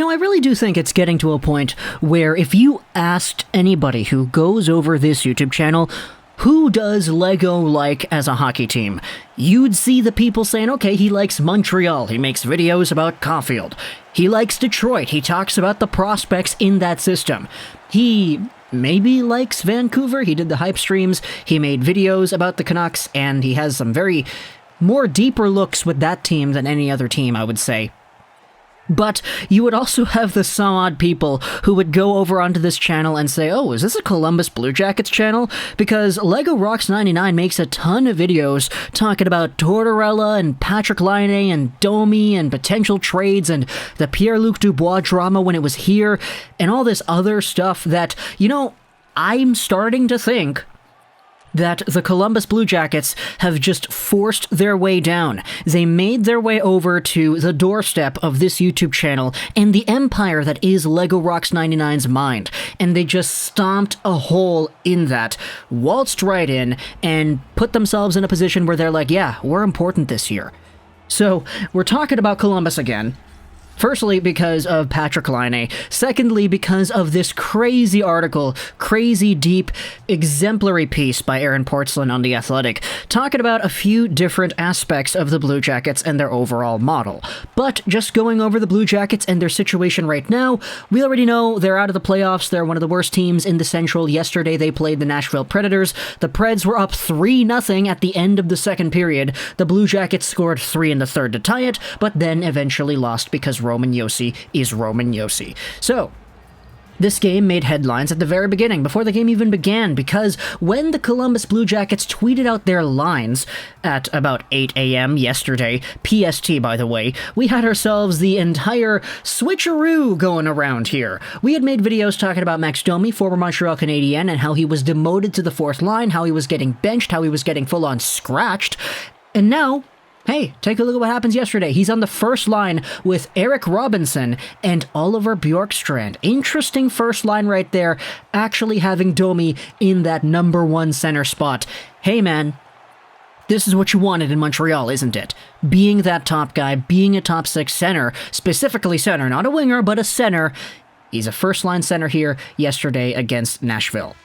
I really do think it's getting to a point where if you asked anybody who goes over this YouTube channel, who does Lego like as a hockey team, you'd see the people saying, okay, he likes Montreal, he makes videos about Caulfield. He likes Detroit, he talks about the prospects in that system. He maybe likes Vancouver, he did the hype streams, he made videos about the Canucks, and he has some very more deeper looks with that team than any other team, I would say. But you would also have the some odd people who would go over onto this channel and say, oh, is this a Columbus Blue Jackets channel? Because Lego Rocks 99 makes a ton of videos talking about Tortorella and Patrik Laine and Domi and potential trades and the Pierre-Luc Dubois drama when it was here and all this other stuff that, I'm starting to think that the Columbus Blue Jackets have just forced their way down. They made their way over to the doorstep of this YouTube channel and the empire that is Lego Rocks 99's mind, and they just stomped a hole in that, waltzed right in, and put themselves in a position where they're like, yeah, we're important this year. So, we're talking about Columbus again. Firstly, because of Patrik Laine. Secondly, because of this crazy article, crazy deep, exemplary piece by Aaron Portzline on The Athletic, talking about a few different aspects of the Blue Jackets and their overall model. But just going over the Blue Jackets and their situation right now, we already know they're out of the playoffs. They're one of the worst teams in the Central. Yesterday, they played the Nashville Predators. The Preds were up 3-0 at the end of the second period. The Blue Jackets scored 3 in the third to tie it, but then eventually lost because Roman Josi is Roman Josi. So, this game made headlines at the very beginning, before the game even began, because when the Columbus Blue Jackets tweeted out their lines at about 8 a.m. yesterday, PST by the way, we had ourselves the entire switcheroo going around here. We had made videos talking about Max Domi, former Montreal Canadien, and how he was demoted to the fourth line, how he was getting benched, how he was getting full-on scratched, and now, hey, take a look at what happens yesterday. He's on the first line with Eric Robinson and Oliver Bjorkstrand. Interesting first line right there, actually having Domi in that number one center spot. Hey man, this is what you wanted in Montreal, isn't it? Being that top guy, being a top six center, specifically center, not a winger, but a center. He's a first line center here yesterday against Nashville.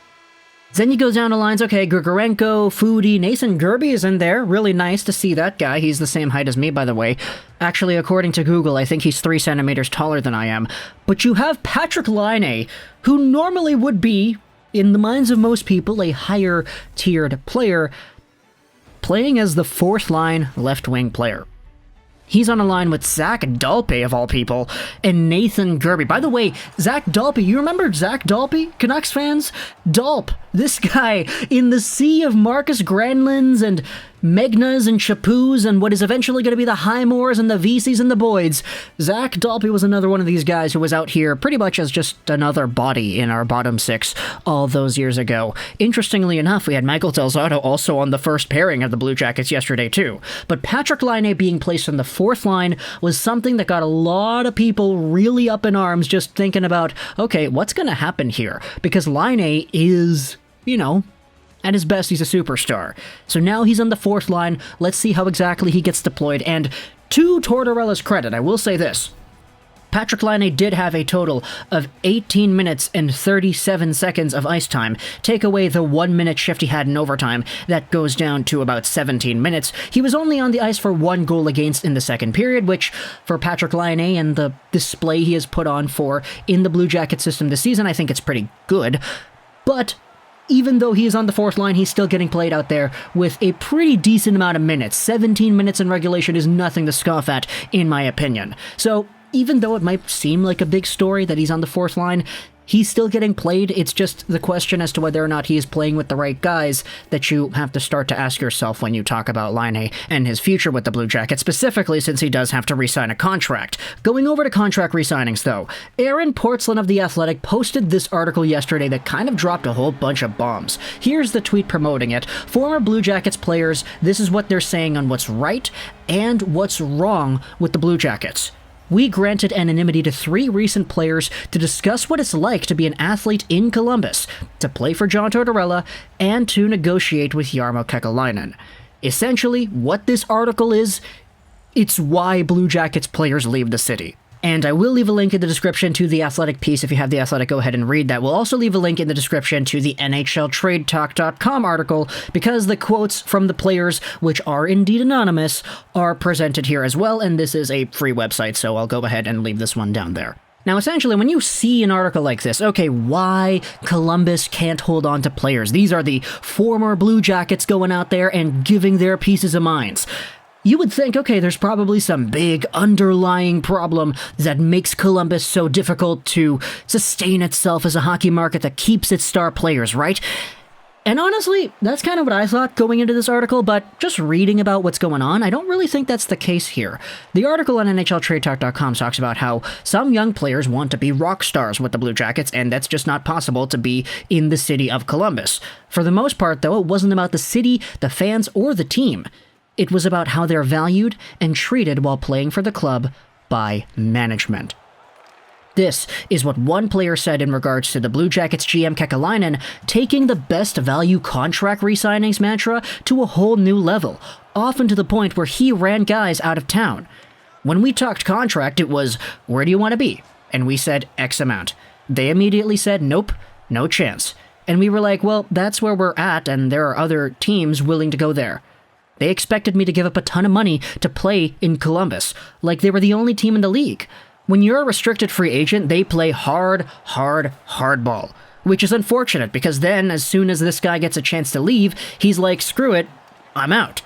Then you go down the lines, okay, Grigorenko, Foodie, Nathan Gerbe is in there. Really nice to see that guy. He's the same height as me, by the way. Actually, according to Google, I think he's 3 centimeters taller than I am. But you have Patrik Laine, who normally would be, in the minds of most people, a higher-tiered player, playing as the fourth-line left-wing player. He's on a line with Zach Dalpe, of all people, and Nathan Gerbe. By the way, Zach Dalpe, you remember Zach Dalpe, Canucks fans? Dalpe, this guy in the sea of Marcus Granlunds and Megnas and Chapoos and what is eventually going to be the Highmores and the VCs and the Boyds. Zach Dalpe was another one of these guys who was out here pretty much as just another body in our bottom six all those years ago. Interestingly enough, we had Michael Del Zotto also on the first pairing of the Blue Jackets yesterday too. But Patrik Laine being placed on the fourth line was something that got a lot of people really up in arms just thinking about, okay, what's going to happen here? Because Laine is, at his best, he's a superstar. So now he's on the fourth line. Let's see how exactly he gets deployed. And to Tortorella's credit, I will say this. Patrik Laine did have a total of 18 minutes and 37 seconds of ice time. Take away the 1-minute shift he had in overtime, that goes down to about 17 minutes. He was only on the ice for 1 goal against in the second period, which, for Patrik Laine and the display he has put on for in the Blue Jacket system this season, I think it's pretty good. But even though he is on the fourth line, he's still getting played out there with a pretty decent amount of minutes. 17 minutes in regulation is nothing to scoff at, in my opinion. So, even though it might seem like a big story that he's on the fourth line, he's still getting played. It's just the question as to whether or not he is playing with the right guys that you have to start to ask yourself when you talk about Laine and his future with the Blue Jackets, specifically since he does have to re-sign a contract. Going over to contract re-signings, though, Aaron Portzline of The Athletic posted this article yesterday that kind of dropped a whole bunch of bombs. Here's the tweet promoting it. Former Blue Jackets players, this is what they're saying on what's right and what's wrong with the Blue Jackets. We granted anonymity to 3 recent players to discuss what it's like to be an athlete in Columbus, to play for John Tortorella, and to negotiate with Jarmo Kekalainen. Essentially, what this article is, it's why Blue Jackets players leave the city. And I will leave a link in the description to the Athletic piece. If you have the Athletic, go ahead and read that. We'll also leave a link in the description to the NHLTradeTalk.com article, because the quotes from the players, which are indeed anonymous, are presented here as well, and this is a free website, so I'll go ahead and leave this one down there. Now, essentially, when you see an article like this, okay, why Columbus can't hold on to players? These are the former Blue Jackets going out there and giving their pieces of minds. You would think, okay, there's probably some big underlying problem that makes Columbus so difficult to sustain itself as a hockey market that keeps its star players, right? And honestly, that's kind of what I thought going into this article, but just reading about what's going on, I don't really think that's the case here. The article on NHLTradeTalk.com talks about how some young players want to be rock stars with the Blue Jackets, and that's just not possible to be in the city of Columbus. For the most part, though, it wasn't about the city, the fans, or the team. It was about how they're valued and treated while playing for the club by management. This is what one player said in regards to the Blue Jackets GM Kekalainen taking the best value contract re-signings mantra to a whole new level, often to the point where he ran guys out of town. When we talked contract, it was, where do you want to be? And we said X amount. They immediately said, nope, no chance. And we were like, well, that's where we're at, and there are other teams willing to go there. They expected me to give up a ton of money to play in Columbus, like they were the only team in the league. When you're a restricted free agent, they play hardball, which is unfortunate, because then as soon as this guy gets a chance to leave, he's like, screw it, I'm out.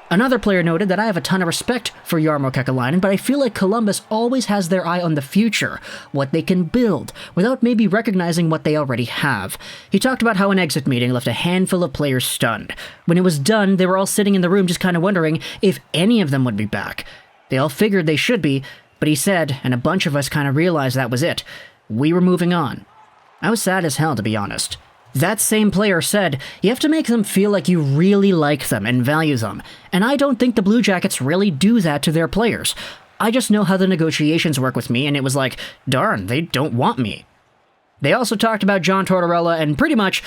Another player noted that I have a ton of respect for Jarmo Kekalainen, but I feel like Columbus always has their eye on the future, what they can build, without maybe recognizing what they already have. He talked about how an exit meeting left a handful of players stunned. When it was done, they were all sitting in the room just kind of wondering if any of them would be back. They all figured they should be, but he said, and a bunch of us kind of realized that was it. We were moving on. I was sad as hell, to be honest. That same player said, you have to make them feel like you really like them and value them, and I don't think the Blue Jackets really do that to their players. I just know how the negotiations work with me, and it was like, darn, they don't want me. They also talked about John Tortorella, and pretty much,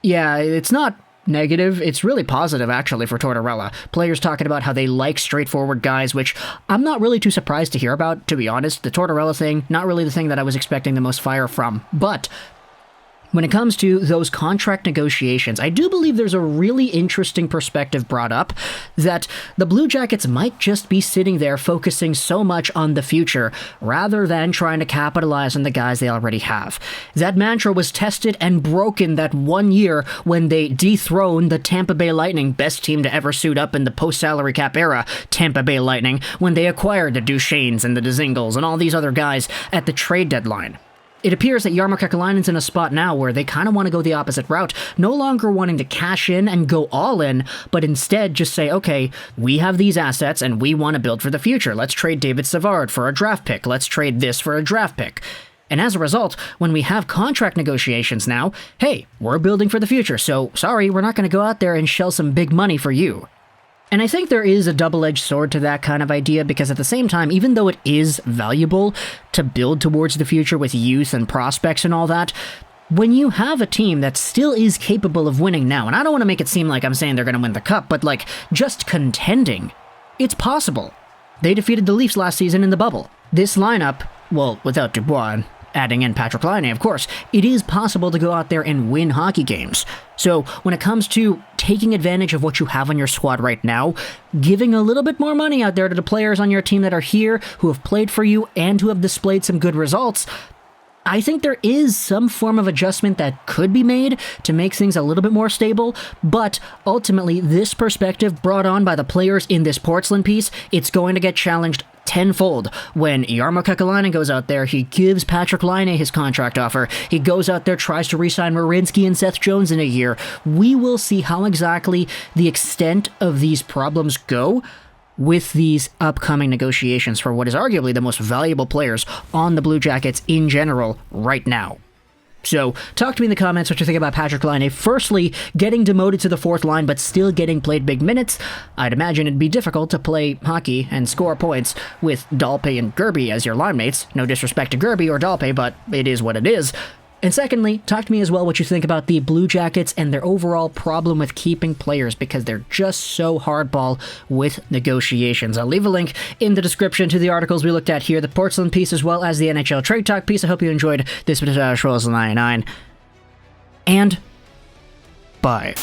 yeah, it's not negative, it's really positive actually for Tortorella. Players talking about how they like straightforward guys, which I'm not really too surprised to hear about, to be honest. The Tortorella thing, not really the thing that I was expecting the most fire from, but when it comes to those contract negotiations, I do believe there's a really interesting perspective brought up that the Blue Jackets might just be sitting there focusing so much on the future rather than trying to capitalize on the guys they already have. That mantra was tested and broken that one year when they dethroned the Tampa Bay Lightning, best team to ever suit up in the post-salary cap era, Tampa Bay Lightning, when they acquired the Duchesnes and the Dzingels and all these other guys at the trade deadline. It appears that Jarmo Kekalainen's in a spot now where they kind of want to go the opposite route, no longer wanting to cash in and go all in, but instead just say, okay, we have these assets and we want to build for the future. Let's trade David Savard for a draft pick. Let's trade this for a draft pick. And as a result, when we have contract negotiations now, hey, we're building for the future, so sorry, we're not going to go out there and shell some big money for you. And I think there is a double-edged sword to that kind of idea, because at the same time, even though it is valuable to build towards the future with youth and prospects and all that, when you have a team that still is capable of winning now, and I don't want to make it seem like I'm saying they're going to win the cup, but like, just contending, it's possible. They defeated the Leafs last season in the bubble. This lineup, well, without Dubois, adding in Patrik Laine, of course, it is possible to go out there and win hockey games. So when it comes to taking advantage of what you have on your squad right now, giving a little bit more money out there to the players on your team that are here, who have played for you, and who have displayed some good results, I think there is some form of adjustment that could be made to make things a little bit more stable, but ultimately this perspective brought on by the players in this Portzline piece, it's going to get challenged tenfold when Jarmo Kekalainen goes out there. He gives Patrik Laine his contract offer. He goes out there, tries to re-sign Marinsky and Seth Jones in a year. We will see how exactly the extent of these problems go with these upcoming negotiations for what is arguably the most valuable players on the Blue Jackets in general right now. So, talk to me in the comments what you think about Patrik Laine. Firstly, getting demoted to the fourth line but still getting played big minutes. I'd imagine it'd be difficult to play hockey and score points with Dalpe and Gerbe as your line mates. No disrespect to Gerbe or Dalpe, but it is what it is. And secondly, talk to me as well what you think about the Blue Jackets and their overall problem with keeping players, because they're just so hardball with negotiations. I'll leave a link in the description to the articles we looked at here, the Portzline piece as well as the NHL Trade Talk piece. I hope you enjoyed this bit of Schwartz 99. And bye.